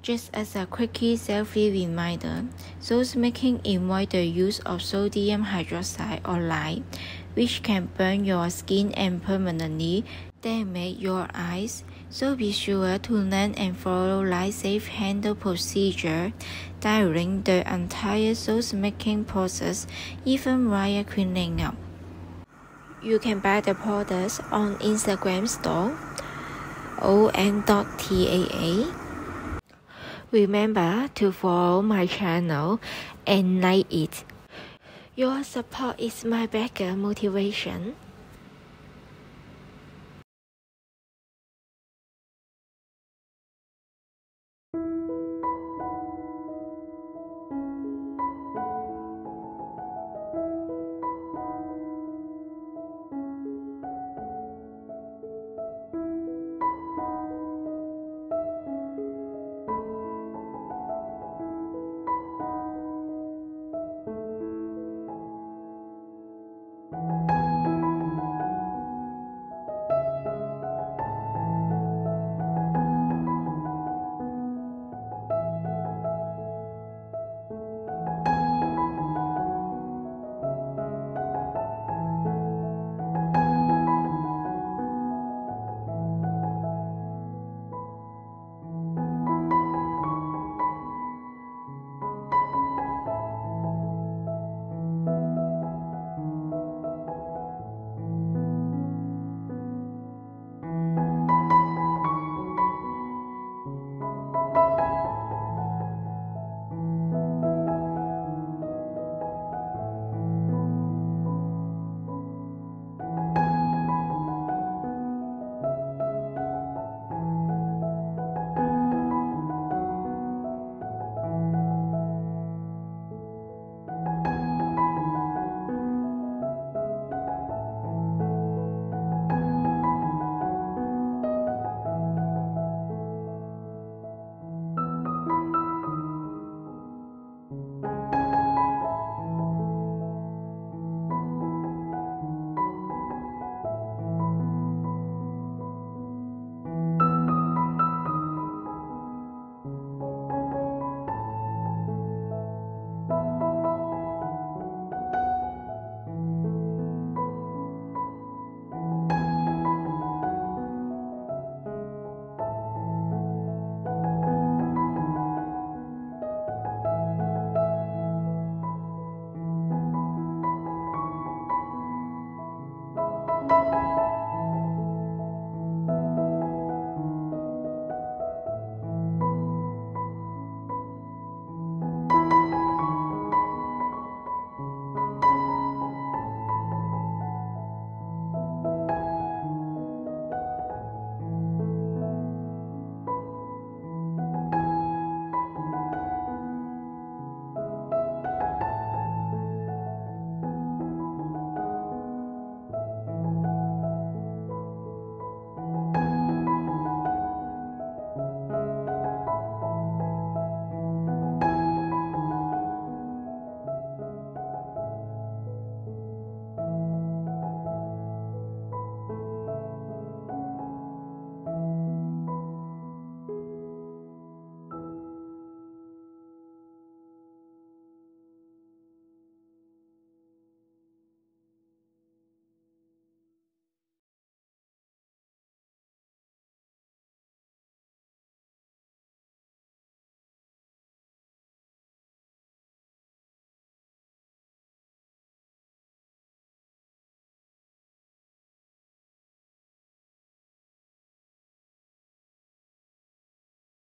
Just as a quickie selfie reminder, sauce making involves the use of sodium hydroxide or lye, which can burn your skin and permanently damage your eyes. So be sure to learn and follow lye-safe handle procedure during the entire sauce making process, even while cleaning up. You can buy the products on Instagram store on.taa. Remember to follow my channel and like it. Your support is my bigger motivation.